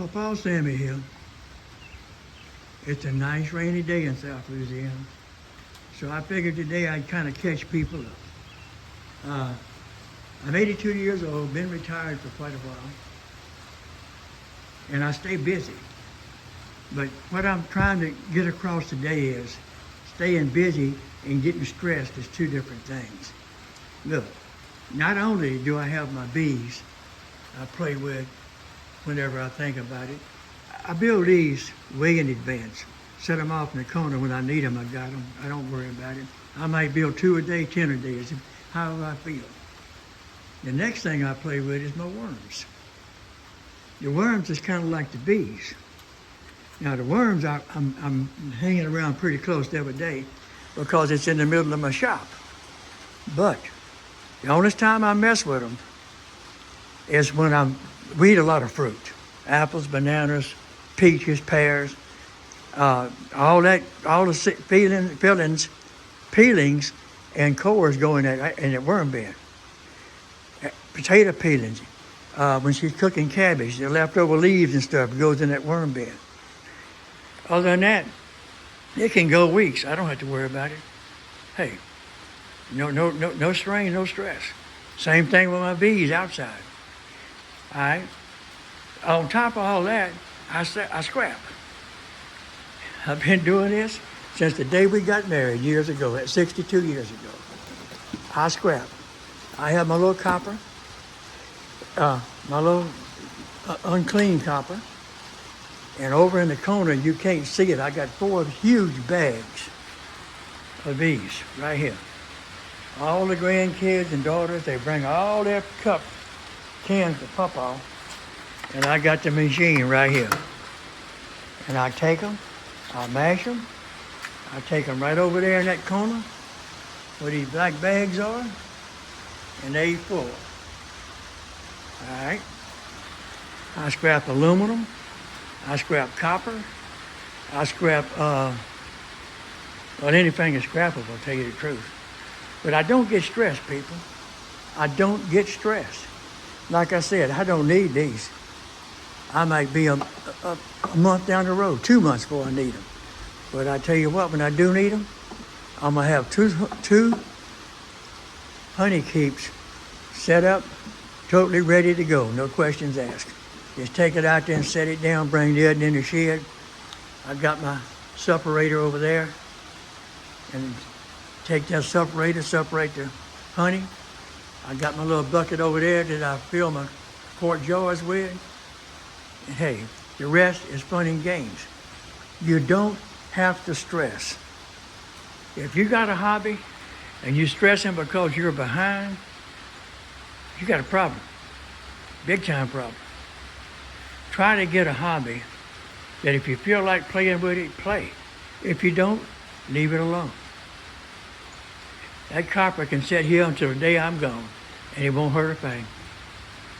Pawpaw Sammy here. It's a nice rainy day in South Louisiana. So I figured today I'd kind of catch people up. I'm 82 years old, been retired for quite a while. And I stay busy. But what I'm trying to get across today is staying busy and getting stressed is two different things. Look, not only do I have my bees I play with whenever I think about it, I build these way in advance. Set them off in the corner when I need them, I got them. I don't worry about it. I might build 2 a day, 10 a day, it's however I feel. The next thing I play with is my worms. The worms is kind of like the bees. Now the worms, I'm hanging around pretty close every day because it's in the middle of my shop. But the only time I mess with them is when we eat a lot of fruit. Apples, bananas, peaches, pears, all the peelings and cores go in that worm bin. Potato peelings, when she's cooking cabbage, the leftover leaves and stuff goes in that worm bin. Other than that, it can go weeks. I don't have to worry about it. Hey, no strain, no stress. Same thing with my bees outside. All right. On top of all that, I scrap. I've been doing this since the day we got married years ago, 62 years ago. I scrap. I have my little copper, my little unclean copper, and over in the corner, you can't see it, I got 4 huge bags of these right here. All the grandkids and daughters, they bring all their cans of Pawpaw, and I got the machine right here. And I take them, I mash them, I take them right over there in that corner where these black bags are, and they full. All right. I scrap aluminum, I scrap copper, I scrap, well, anything is scrappable, I'll tell you the truth. But I don't get stressed, people. I don't get stressed. Like I said, I don't need these. I might be a month down the road, 2 months before I need them. But I tell you what, when I do need them, I'm gonna have two honey keeps set up, totally ready to go, no questions asked. Just take it out there and set it down, bring the other in the shed. I've got my separator over there, and take that separator, separate the honey. I got my little bucket over there that I fill my quart jars with. And hey, the rest is fun and games. You don't have to stress. If you got a hobby and you're stressing because you're behind, you got a problem. Big time problem. Try to get a hobby that if you feel like playing with it, play. If you don't, leave it alone. That copper can sit here until the day I'm gone, and it won't hurt a thing.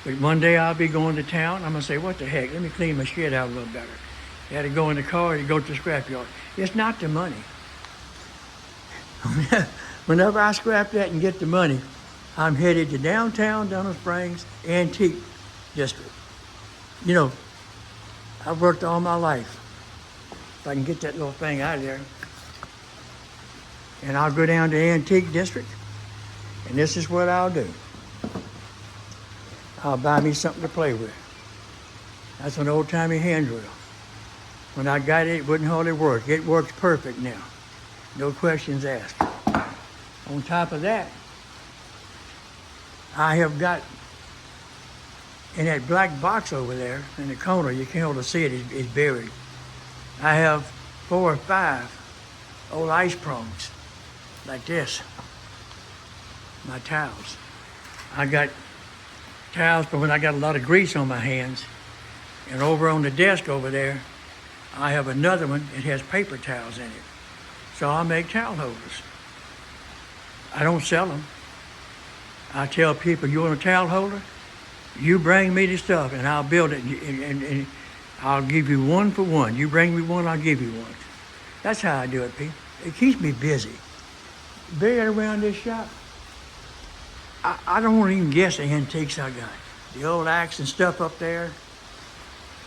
But one day I'll be going to town, I'm gonna say, what the heck, let me clean my shed out a little better. You had to go in the car, you go to the scrapyard. It's not the money. Whenever I scrap that and get the money, I'm headed to downtown, Donald Springs, Antique District. You know, I've worked all my life. If I can get that little thing out of there. And I'll go down to Antique District, and this is what I'll do. I'll buy me something to play with. That's an old-timey hand drill. When I got it, it wouldn't hardly work. It works perfect now. No questions asked. On top of that, I have got, in that black box over there in the corner, you can't hardly see it, it's buried. I have 4 or 5 old ice prongs, like this. My towels. I got towels for when I got a lot of grease on my hands. And over on the desk over there, I have another one that has paper towels in it. So I make towel holders. I don't sell them. I tell people, you want a towel holder? You bring me the stuff and I'll build it, and I'll give you 1 for 1. You bring me one, I'll give you 1. That's how I do it, people. It keeps me busy. Being around this shop, I don't want to even guess the antiques I got. The old axe and stuff up there.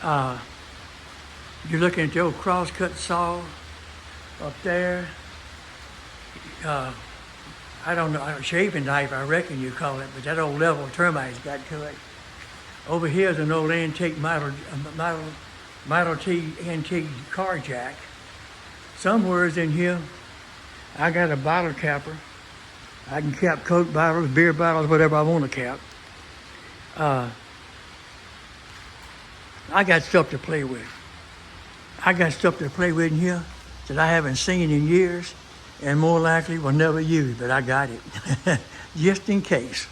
You're looking at the old crosscut saw up there. I don't know, a shaving knife, I reckon you call it, but that old level termite's got to it. Over here is an old antique Model T antique car jack. Somewhere's in here, I got a bottle capper. I can cap Coke bottles, beer bottles, whatever I want to cap. I got stuff to play with. I got stuff to play with in here that I haven't seen in years and more likely will never use, but I got it just in case.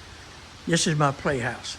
This is my playhouse.